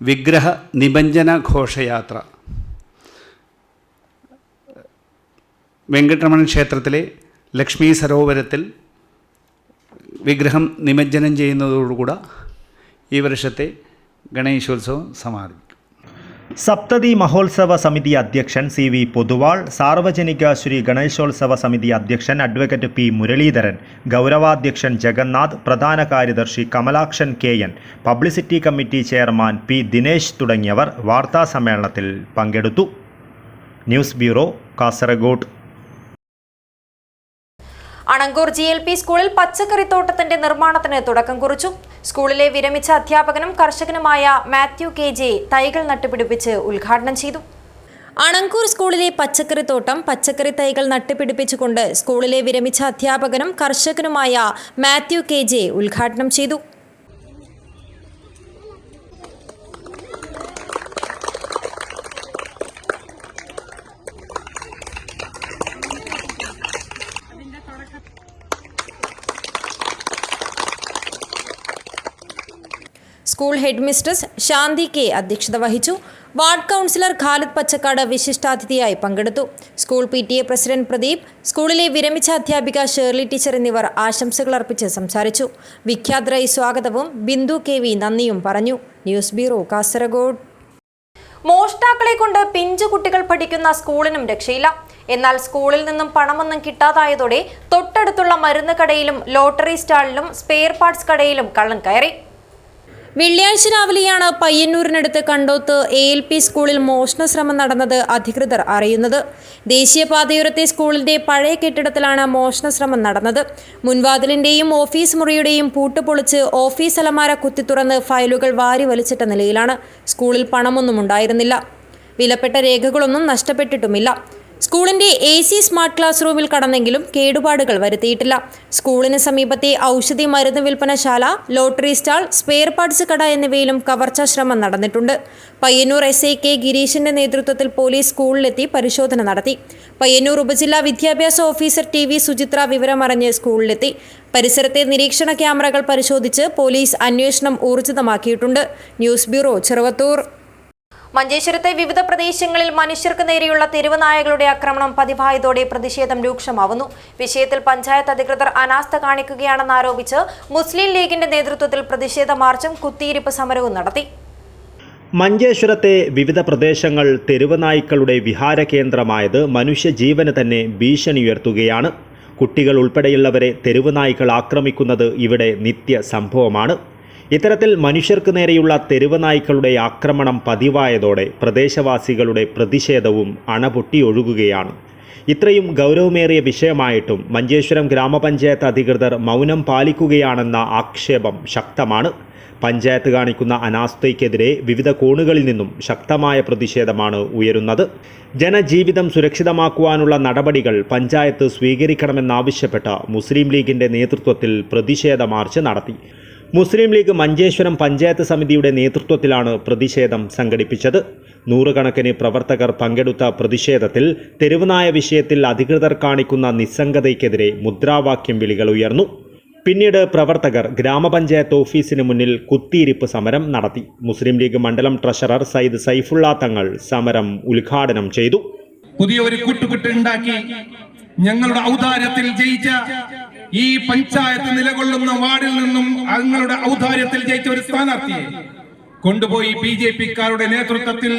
Speaker 8: വിഗ്രഹ നിമഞ്ജന ഘോഷയാത്ര വെങ്കട്ടരമണൻ ക്ഷേത്രത്തിലെ ലക്ഷ്മി സരോവരത്തിൽ വിഗ്രഹം നിമജ്ജനം ചെയ്യുന്നതോടുകൂടെ ഈ വർഷത്തെ ഗണേശോത്സവം സമാപിക്കും.
Speaker 2: സപ്തതി മഹോത്സവ സമിതി അധ്യക്ഷൻ CV പൊതുവാൾ, സാർവജനിക ശ്രീ ഗണേശോത്സവ സമിതി അധ്യക്ഷൻ അഡ്വക്കേറ്റ് P മുരളീധരൻ, ഗൗരവാധ്യക്ഷൻ ജഗന്നാഥ്, പ്രധാന കാര്യദർശി Kamalakshan KN, publicity committee chairman P Dinesh തുടങ്ങിയവർ വാർത്താ സമ്മേളനത്തിൽ പങ്കെടുത്തു. News bureau, Kasaragod.
Speaker 1: Anangoor GLP സ്കൂളിൽ പച്ചക്കറിത്തോട്ടത്തിന്റെ നിർമ്മാണത്തിന് തുടക്കം കുറിച്ചു. സ്കൂളിലെ വിരമിച്ച അധ്യാപകനും കർഷകനുമായ മാത്യു KJ തൈകൾ നട്ടുപിടിപ്പിച്ച് ഉദ്ഘാടനം ചെയ്തു. അണങ്കൂർ സ്കൂളിലെ പച്ചക്കറിത്തോട്ടം പച്ചക്കറി തൈകൾ നട്ടുപിടിപ്പിച്ചുകൊണ്ട് സ്കൂളിലെ വിരമിച്ച അധ്യാപകനും കർഷകനുമായ മാത്യു KJ ഉദ്ഘാടനം ചെയ്തു. സ്കൂൾ ഹെഡ് മിസ്ട്രസ് ശാന്തി K അധ്യക്ഷത വഹിച്ചു. വാർഡ് കൗൺസിലർ ഖാലിദ് പച്ചക്കാട് വിശിഷ്ടാതിഥിയായി പങ്കെടുത്തു. സ്കൂൾ PTA പ്രസിഡന്റ് പ്രദീപ്, സ്കൂളിലെ വിരമിച്ച അധ്യാപിക ഷേർലി ടീച്ചർ എന്നിവർ ആശംസകൾ അർപ്പിച്ച് സംസാരിച്ചു. വിഖ്യാത് റൈ സ്വാഗതവും ബിന്ദു KV നന്ദിയും പറഞ്ഞു. News bureau, Kasaragod. മോഷ്ടാക്കളെ കൊണ്ട് പിഞ്ചു കുട്ടികൾ പഠിക്കുന്ന സ്കൂളിനും രക്ഷയില്ല. എന്നാൽ സ്കൂളിൽ നിന്നും പണമൊന്നും കിട്ടാതായതോടെ തൊട്ടടുത്തുള്ള മരുന്ന് കടയിലും ലോട്ടറി സ്റ്റാളിലും സ്പെയർ പാർട്സ് കടയിലും കള്ളൻ കയറി. വെള്ളിയാഴ്ച രാവിലെയാണ് പയ്യന്നൂരിനടുത്ത് കണ്ടോത്ത് ALP സ്കൂളിൽ മോഷണശ്രമം നടന്നത് അധികൃതർ അറിയുന്നത്. ദേശീയപാതയോരത്തെ സ്കൂളിന്റെ പഴയ കെട്ടിടത്തിലാണ് മോഷണശ്രമം നടന്നത്. മുൻവാതിലിന്റെയും ഓഫീസ് മുറിയുടെയും പൂട്ട് പൊളിച്ച് ഓഫീസ് അലമാര കുത്തിത്തുറന്ന് ഫയലുകൾ വാരി വലിച്ചിട്ട നിലയിലാണ്. സ്കൂളിൽ പണമൊന്നും ഉണ്ടായിരുന്നില്ല. വിലപ്പെട്ട രേഖകളൊന്നും നഷ്ടപ്പെട്ടിട്ടുമില്ല. സ്കൂളിന്റെ AC സ്മാർട്ട് ക്ലാസ് റൂമിൽ കടന്നെങ്കിലും കേടുപാടുകൾ വരുത്തിയിട്ടില്ല. സ്കൂളിന് സമീപത്തെ ഔഷധി മരുന്ന് വിൽപ്പനശാല, ലോട്ടറി സ്റ്റാൾ, സ്പെയർ പാർട്സ് കട എന്നിവയിലും കവർച്ചാ ശ്രമം നടന്നിട്ടുണ്ട്. പയ്യന്നൂർ SI K ഗിരീഷിന്റെ നേതൃത്വത്തിൽ പോലീസ് സ്കൂളിലെത്തി പരിശോധന നടത്തി. പയ്യന്നൂർ ഉപജില്ലാ വിദ്യാഭ്യാസ ഓഫീസർ TV സുചിത്ര വിവരമറിഞ്ഞ് സ്കൂളിലെത്തി. പരിസരത്തെ നിരീക്ഷണ ക്യാമറകൾ പരിശോധിച്ച് പോലീസ് അന്വേഷണം ഊർജിതമാക്കിയിട്ടുണ്ട്. News bureau, Cheruvathur. മഞ്ചേശ്വരത്തെ വിവിധ പ്രദേശങ്ങളിൽ മനുഷ്യർക്ക് നേരെയുള്ള തെരുവ് നായകളുടെ ആക്രമണം പതിവായതോടെ പ്രതിഷേധം രൂക്ഷമാവുന്നു. വിഷയത്തിൽ പഞ്ചായത്ത് അധികൃതർ അനാസ്ഥ കാണിക്കുകയാണെന്നാരോപിച്ച് മുസ്ലിം ലീഗിന്റെ നേതൃത്വത്തിൽ പ്രതിഷേധ മാർച്ചും കുത്തിയിരിപ്പ് സമരവും നടത്തി.
Speaker 2: മഞ്ചേശ്വരത്തെ വിവിധ പ്രദേശങ്ങൾ തെരുവ് നായ്ക്കളുടെ വിഹാര കേന്ദ്രമായത് മനുഷ്യജീവന് തന്നെ ഭീഷണി ഉയർത്തുകയാണ്. കുട്ടികൾ ഉൾപ്പെടെയുള്ളവരെ തെരുവ് നായ്ക്കൾ ആക്രമിക്കുന്നത് ഇവിടെ നിത്യ സംഭവമാണ്. ഇത്തരത്തിൽ മനുഷ്യർക്ക് നേരെയുള്ള തെരുവ് നായ്ക്കളുടെ ആക്രമണം പതിവായതോടെ പ്രദേശവാസികളുടെ പ്രതിഷേധവും അണപൊട്ടിയൊഴുകുകയാണ്. ഇത്രയും ഗൗരവമേറിയ വിഷയമായിട്ടും മഞ്ചേശ്വരം ഗ്രാമപഞ്ചായത്ത് അധികൃതർ മൗനം പാലിക്കുകയാണെന്ന ആക്ഷേപം ശക്തമാണ്. പഞ്ചായത്ത് കാണിക്കുന്ന അനാസ്ഥയ്ക്കെതിരെ വിവിധ കോണുകളിൽ നിന്നും ശക്തമായ പ്രതിഷേധമാണ് ഉയരുന്നത്. ജനജീവിതം സുരക്ഷിതമാക്കുവാനുള്ള നടപടികൾ പഞ്ചായത്ത് സ്വീകരിക്കണമെന്നാവശ്യപ്പെട്ട മുസ്ലിം ലീഗിന്റെ നേതൃത്വത്തിൽ പ്രതിഷേധ മാർച്ച് നടത്തി. മുസ്ലിം ലീഗ് മഞ്ചേശ്വരം പഞ്ചായത്ത് സമിതിയുടെ നേതൃത്വത്തിലാണ് പ്രതിഷേധം സംഘടിപ്പിച്ചത്. നൂറുകണക്കിന് പ്രവർത്തകർ പങ്കെടുത്ത പ്രതിഷേധത്തിൽ തെരുവുനായ വിഷയത്തിൽ അധികൃതർ കാണിക്കുന്ന നിസ്സംഗതയ്ക്കെതിരെ മുദ്രാവാക്യം വിളികൾ ഉയർന്നു. പിന്നീട് പ്രവർത്തകർ ഗ്രാമപഞ്ചായത്ത് ഓഫീസിന് മുന്നിൽ കുത്തിയിരിപ്പ് സമരം നടത്തി. മുസ്ലിം ലീഗ് മണ്ഡലം ട്രഷറർ സയ്യിദ് സൈഫുള്ള തങ്ങൾ സമരം ഉദ്ഘാടനം ചെയ്തു.
Speaker 9: പുതിയൊരു കൂട്ടുകെട്ടുണ്ടാക്കി ഞങ്ങളുടെ ഔദാര്യത്തിൽ ജയിച്ച ഈ പഞ്ചായത്ത് നിലകൊള്ളുന്ന വാർഡിൽ നിന്നും ഞങ്ങളുടെ ഔദാര്യത്തിൽ ജയിച്ച ഒരു സ്ഥാനാർത്ഥിയെ കൊണ്ടുപോയി BJP-ക്കാരുടെ നേതൃത്വത്തിൽ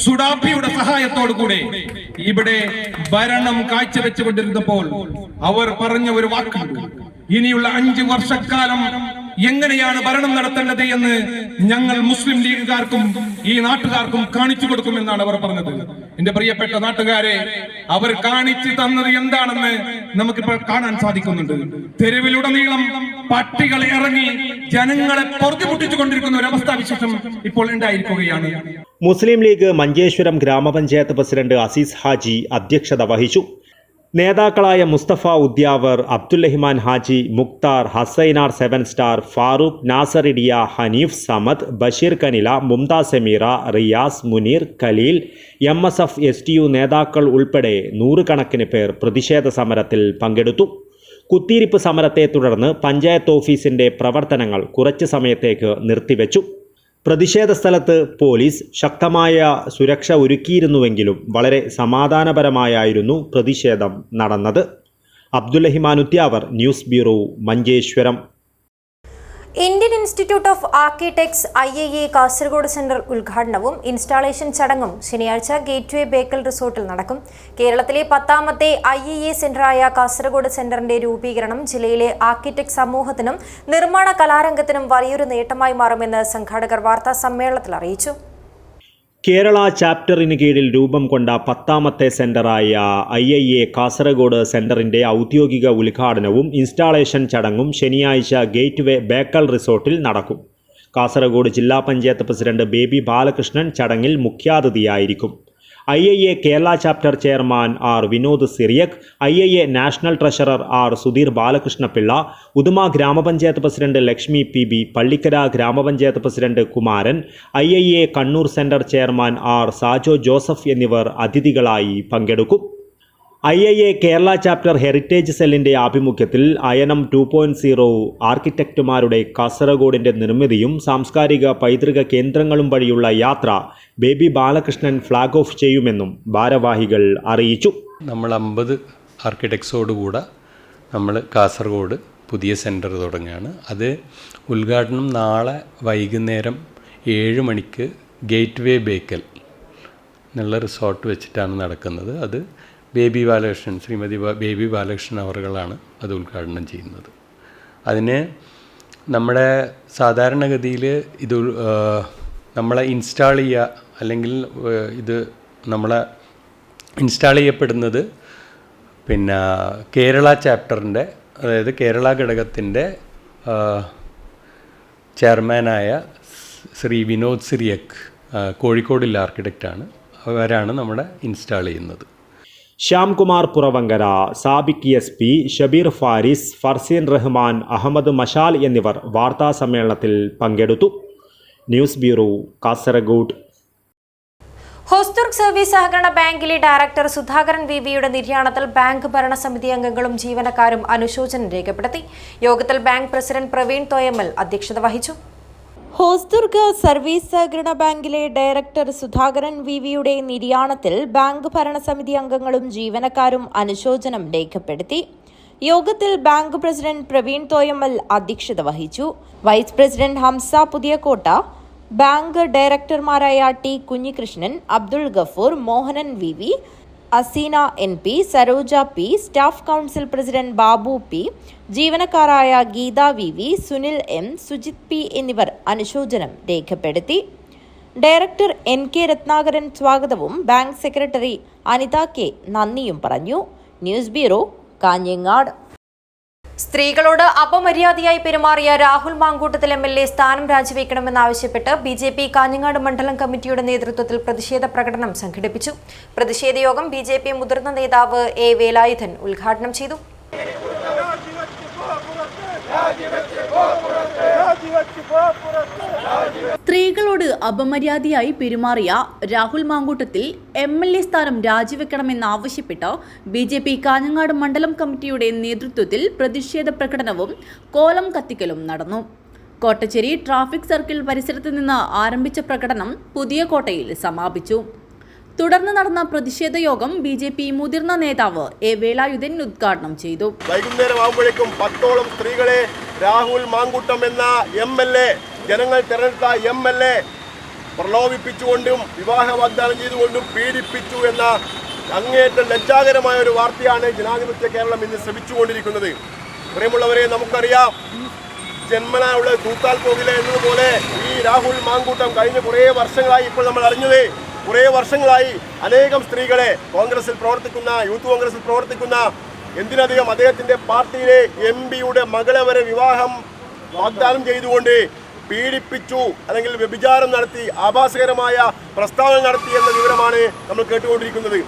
Speaker 9: സുഡാപ്പിയുടെ സഹായത്തോടു കൂടെ ഇവിടെ ഭരണം കാഴ്ചവെച്ചുകൊണ്ടിരുന്നപ്പോൾ അവർ പറഞ്ഞ ഒരു വാക്കുണ്ട്: ഇനിയുള്ള 5 വർഷക്കാലം എങ്ങനെയാണ് ഭരണം നടത്തേണ്ടത് എന്ന് ഞങ്ങൾ മുസ്ലിം ലീഗുകാർക്കും ഈ നാട്ടുകാർക്കും കാണിച്ചു കൊടുക്കുമെന്നാണ് അവർ പറഞ്ഞത്. എന്റെ പ്രിയപ്പെട്ട നാട്ടുകാരെ, അവർ കാണിച്ചു തന്നത് എന്താണെന്ന് നമുക്കിപ്പോൾ കാണാൻ സാധിക്കുന്നുണ്ട്. തെരുവിലുടനീളം പട്ടികൾ ഇറങ്ങി ജനങ്ങളെ പൊറുതിമുട്ടിച്ചുകൊണ്ടിരിക്കുന്ന ഒരു അവസ്ഥാവിശേഷം ഇപ്പോൾ ഉണ്ടായിരിക്കുകയാണ്.
Speaker 2: മുസ്ലിം ലീഗ് മഞ്ചേശ്വരം ഗ്രാമപഞ്ചായത്ത് പ്രസിഡന്റ് അസീസ് ഹാജി അധ്യക്ഷത വഹിച്ചു. നേതാക്കളായ മുസ്തഫ ഉദ്യാവർ, അബ്ദുല്ലഹിമാൻ ഹാജി, മുക്താർ, ഹസൈനാർ 7 സ്റ്റാർ, ഫാറൂഖ്, നാസറിഡിയ, ഹനീഫ് സമദ്, ബഷീർ കനില, മുംതാസ് സമീറ, റിയാസ്, മുനീർ, ഖലീൽ, MSF STU നേതാക്കൾ ഉൾപ്പെടെ 100 കണക്കിന് പേർ പ്രതിഷേധ സമരത്തിൽ പങ്കെടുത്തു. കുത്തിയിരിപ്പ് സമരത്തെ തുടർന്ന് പഞ്ചായത്ത് ഓഫീസിന്റെ പ്രവർത്തനങ്ങൾ കുറച്ച് സമയത്തേക്ക് നിർത്തിവെച്ചു. പ്രതിഷേധ സ്ഥലത്ത് പോലീസ് ശക്തമായ സുരക്ഷ ഒരുക്കിയിരുന്നുവെങ്കിലും വളരെ സമാധാനപരമായായിരുന്നു പ്രതിഷേധം നടന്നത്. Abdullahiman Udyavar, news bureau, Manjeshwaram.
Speaker 1: Indian institute of architects IIA Kasaragod centre ഉദ്ഘാടനവും ഇൻസ്റ്റാളേഷൻ ചടങ്ങും ശനിയാഴ്ച ഗേറ്റ്വേ ബേക്കൽ റിസോർട്ടിൽ നടക്കും. കേരളത്തിലെ 10ാമത്തെ IIA സെന്ററായ കാസർഗോഡ് സെന്ററിന്റെ രൂപീകരണം ജില്ലയിലെ ആർക്കിടെക്ട് സമൂഹത്തിനും നിർമ്മാണ കലാരംഗത്തിനും വലിയൊരു നേട്ടമായി മാറുമെന്ന് സംഘാടകർ വാർത്താ സമ്മേളനത്തിൽ അറിയിച്ചു.
Speaker 2: കേരള ചാപ്റ്ററിന് കീഴിൽ രൂപം കൊണ്ട 10ാമത്തെ സെന്ററായ IIA കാസർഗോഡ് സെന്ററിന്റെ ഔദ്യോഗിക ഉദ്ഘാടനവും ഇൻസ്റ്റാളേഷൻ ചടങ്ങും ശനിയാഴ്ച ഗേറ്റ്വേ ബേക്കൽ റിസോർട്ടിൽ നടക്കും. കാസർഗോഡ് ജില്ലാ പഞ്ചായത്ത് പ്രസിഡന്റ് ബേബി ബാലകൃഷ്ണൻ ചടങ്ങിൽ മുഖ്യാതിഥിയായിരിക്കും. IIA Kerala chapter chairman R. Vinod Cyriac, IIA national treasurer R. Sudheer Balakrishnapillai, Uduma grama panchayat president Lakshmi PB, Pallikkara grama panchayat president Kumaran, IIA Kannur centre chairman R. Sajo Joseph എന്നിവർ അതിഥികളായി പങ്കെടുക്കും. IIA കേരള ചാപ്റ്റർ ഹെറിറ്റേജ് സെല്ലിൻ്റെ ആഭിമുഖ്യത്തിൽ അയനം 2.0 ആർക്കിടെക്റ്റുമാരുടെ കാസർഗോഡിൻ്റെ നിർമ്മിതിയും സാംസ്കാരിക പൈതൃക കേന്ദ്രങ്ങളും വഴിയുള്ള യാത്ര ബേബി ബാലകൃഷ്ണൻ ഫ്ലാഗ് ഓഫ് ചെയ്യുമെന്നും ഭാരവാഹികൾ അറിയിച്ചു.
Speaker 10: നമ്മൾ 50 ആർക്കിടെക്ട്സോടുകൂടെ നമ്മൾ കാസർഗോഡ് പുതിയ സെൻറ്റർ തുടങ്ങുകയാണ്. അത് ഉദ്ഘാടനം നാളെ വൈകുന്നേരം 7 മണിക്ക് ഗേറ്റ്വേ ബേക്കൽ എന്നുള്ള റിസോർട്ട് വെച്ചിട്ടാണ് നടക്കുന്നത്. അത് ബേബി ബാലകൃഷ്ണൻ, ശ്രീമതി ബേബി ബാലകൃഷ്ണൻ അവർകളാണ് അത് ഉദ്ഘാടനം ചെയ്യുന്നത്. അതിന് നമ്മുടെ സാധാരണഗതിയിൽ ഇത് നമ്മളെ ഇൻസ്റ്റാൾ ചെയ്യുക, അല്ലെങ്കിൽ ഇത് നമ്മളെ ഇൻസ്റ്റാൾ ചെയ്യപ്പെടുന്നത് പിന്നെ കേരള ചാപ്റ്ററിൻ്റെ, അതായത് കേരള ഘടകത്തിൻ്റെ ചെയർമാനായ ശ്രീ വിനോദ് സിറിയക്, കോഴിക്കോടുള്ള ആർക്കിടെക്റ്റാണ്. അവരാണ് നമ്മുടെ ഇൻസ്റ്റാൾ ചെയ്യുന്നത്.
Speaker 2: ശ്യാംകുമാർ പുറവങ്കര, സാബിക് SP, ഷബീർ ഫാരിസ്, ഫർസീൻ റഹ്മാൻ, അഹമ്മദ് മഷാൽ എന്നിവർ വാർത്താ സമ്മേളനത്തിൽ പങ്കെടുത്തു. News bureau, Kasaragod.
Speaker 1: Hosdurg service സഹകരണ ബാങ്കിലെ ഡയറക്ടർ സുധാകരൻ VVയുടെ നിര്യാണത്തിൽ ബാങ്ക് ഭരണസമിതി അംഗങ്ങളും ജീവനക്കാരും അനുശോചനം രേഖപ്പെടുത്തി. യോഗത്തിൽ ബാങ്ക് പ്രസിഡന്റ് പ്രവീൺ തോയമൽ അധ്യക്ഷത വഹിച്ചു. ഹോസ്ദുർഗ് സർവീസ് സഹകരണ ബാങ്കിലെ ഡയറക്ടർ സുധാകരൻ VVയുടെ നിര്യാണത്തിൽ ബാങ്ക് ഭരണസമിതി അംഗങ്ങളും ജീവനക്കാരും അനുശോചനം രേഖപ്പെടുത്തി. യോഗത്തിൽ ബാങ്ക് പ്രസിഡന്റ് പ്രവീൺ തോയമൽ അധ്യക്ഷത വഹിച്ചു. Vice president Hamsa Puthiyakotta, bank ഡയറക്ടർമാരായ T. Kunhikrishnan, Abdul Gafoor, Mohanan VV, Aseena NP, Saroja P, staff council president Babu P, ജീവനക്കാരായ Geetha VV, Sunil M, Sujith P എന്നിവർ അനുശോചനം രേഖപ്പെടുത്തി. ഡയറക്ടർ NK രത്നാകരൻ സ്വാഗതവും ബാങ്ക് സെക്രട്ടറി അനിത K നന്ദിയും പറഞ്ഞു. News bureau, Kanhangad. സ്ത്രീകളോട് അപമര്യാദയായി പെരുമാറിയ രാഹുൽ മാങ്കൂട്ടത്തിൽ MLA സ്ഥാനം രാജിവെക്കണമെന്നാവശ്യപ്പെട്ട് BJP കാഞ്ഞങ്ങാട് മണ്ഡലം കമ്മിറ്റിയുടെ നേതൃത്വത്തിൽ പ്രതിഷേധ പ്രകടനം സംഘടിപ്പിച്ചു. പ്രതിഷേധ യോഗം BJP മുതിർന്ന നേതാവ് A. വേലായുധൻ ഉദ്ഘാടനം ചെയ്തു.
Speaker 11: സ്ത്രീകളോട് അപമര്യാദയായി പെരുമാറിയ രാഹുൽ മാങ്കൂട്ടത്തിൽ MLA സ്ഥാനം രാജിവെക്കണമെന്നാവശ്യപ്പെട്ട് BJP കാഞ്ഞങ്ങാട് മണ്ഡലം കമ്മിറ്റിയുടെ നേതൃത്വത്തിൽ പ്രതിഷേധ പ്രകടനവും കോലം കത്തിക്കലും നടന്നു. കോട്ടച്ചേരി ട്രാഫിക് സർക്കിൾ പരിസരത്ത് നിന്ന് ആരംഭിച്ച പ്രകടനം പുതിയ കോട്ടയിൽ സമാപിച്ചു. തുടർന്ന് നടന്ന പ്രതിഷേധ യോഗം BJP മുതിർന്ന നേതാവ് A. വേലായുധൻ ഉദ്ഘാടനം ചെയ്തു.
Speaker 12: വൈകുന്നേരമാകുമ്പോഴേക്കും 10ഓളം സ്ത്രീകളെ രാഹുൽ മാങ്കൂട്ടം എന്ന MLA, ജനങ്ങൾ തെരഞ്ഞെടുത്ത MLA പ്രലോഭിപ്പിച്ചുകൊണ്ടും വിവാഹ വാഗ്ദാനം ചെയ്തുകൊണ്ടും പീഡിപ്പിച്ചു എന്ന അങ്ങേയറ്റം ലജ്ജാകരമായ ഒരു വാർത്തയാണ് ജനാധിപത്യ കേരളം ഇന്ന് ശ്രമിച്ചുകൊണ്ടിരിക്കുന്നത്. പ്രിയമുള്ളവരെ, നമുക്കറിയാം, ജന്മനായുള്ള തൂത്താൽ പോകില്ല എന്നതുപോലെ ഈ രാഹുൽ മാങ്കൂട്ടം കഴിഞ്ഞ കുറേ വർഷങ്ങളായി, ഇപ്പോൾ നമ്മൾ അറിഞ്ഞത് കുറേ വർഷങ്ങളായി അനേകം സ്ത്രീകളെ കോൺഗ്രസിൽ പ്രവർത്തിക്കുന്ന, യൂത്ത് കോൺഗ്രസിൽ പ്രവർത്തിക്കുന്ന, എന്തിനധികം അദ്ദേഹത്തിൻ്റെ പാർട്ടിയിലെ MP-യുടെ മകളെ വരെ വിവാഹം വാഗ്ദാനം ചെയ്തുകൊണ്ട് പീഡിപ്പിച്ചു, അല്ലെങ്കിൽ വ്യഭിചാരം നടത്തി, ആഭാസകരമായ പ്രസ്താവന നടത്തി എന്ന വിവരമാണ് നമ്മൾ കേട്ടുകൊണ്ടിരിക്കുന്നത്.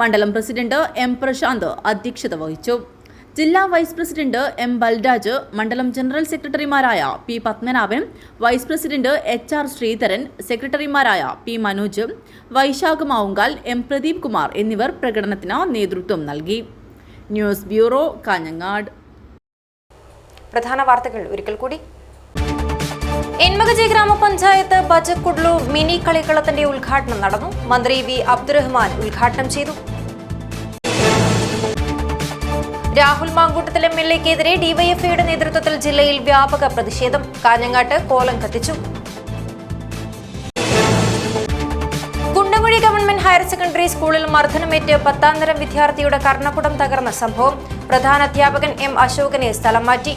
Speaker 11: മണ്ഡലം പ്രസിഡന്റ് M പ്രശാന്ത് അധ്യക്ഷത വഹിച്ചു. ജില്ലാ വൈസ് പ്രസിഡന്റ് M ബൽരാജ്, മണ്ഡലം ജനറൽ സെക്രട്ടറിമാരായ P Padmanabhan, vice president HR Sreedharan, സെക്രട്ടറിമാരായ P മനോജ്, വൈശാഖ് മാവുങ്കാൽ, M പ്രദീപ് കുമാർ എന്നിവർ പ്രകടനത്തിന് നേതൃത്വം നൽകി. News bureau, Kanhangad.
Speaker 1: പ്രധാന വാർത്തകൾ ഒരിക്കൽ കൂടി. എൻമകജി ഗ്രാമപഞ്ചായത്ത് ബജക്കുഡ്ലു മിനി കളിക്കളത്തിന്റെ ഉദ്ഘാടനം നടന്നു. മന്ത്രി V അബ്ദുറഹ്മാൻ ഉദ്ഘാടനം ചെയ്തു. രാഹുൽ മാങ്കൂട്ടത്തിൽ MLA-ക്കെതിരെ DYFIയുടെ നേതൃത്വത്തിൽ ജില്ലയിൽ വ്യാപക പ്രതിഷേധം. കാഞ്ഞങ്ങാട്ട് കോലം കത്തിച്ചു. കുണ്ടമുഴി ഗവൺമെന്റ് ഹയർ സെക്കൻഡറി സ്കൂളിൽ മർദ്ദനമേറ്റ് 10ാം തരം വിദ്യാർത്ഥിയുടെ കർണപുടം തകർന്ന സംഭവം. പ്രധാന അധ്യാപകൻ M അശോകനെ സ്ഥലം മാറ്റി.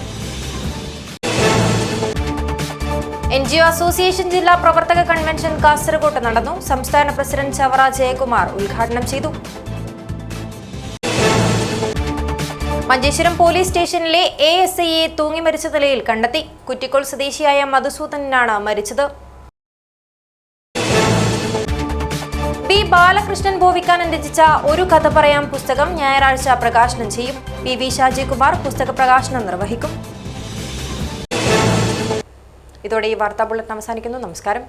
Speaker 1: NGO അസോസിയേഷൻ ജില്ലാ പ്രവർത്തക കൺവെൻഷൻ കാസർഗോഡ് നടന്നു. സംസ്ഥാന പ്രസിഡന്റ് ചവറ ജയകുമാർ ഉദ്ഘാടനം ചെയ്തു. മഞ്ചേശ്വരം പോലീസ് സ്റ്റേഷനിലെ ASIയെ തൂങ്ങി മരിച്ച നിലയിൽ കണ്ടെത്തി. കുറ്റിക്കോൾ സ്വദേശിയായ മധുസൂദനാണ് മരിച്ചത്. B ബാലകൃഷ്ണൻ ബോവിക്കാനൻ രചിച്ച ഒരു കഥ പറയാം പുസ്തകം ഞായറാഴ്ച പ്രകാശനം ചെയ്യും. PV ഷാജികുമാർ പുസ്തക പ്രകാശനം നിർവഹിക്കും. ഇതോടെ ഈ വാർത്താ ബുള്ളറ്റിൻ അവസാനിക്കുന്നു. നമസ്കാരം.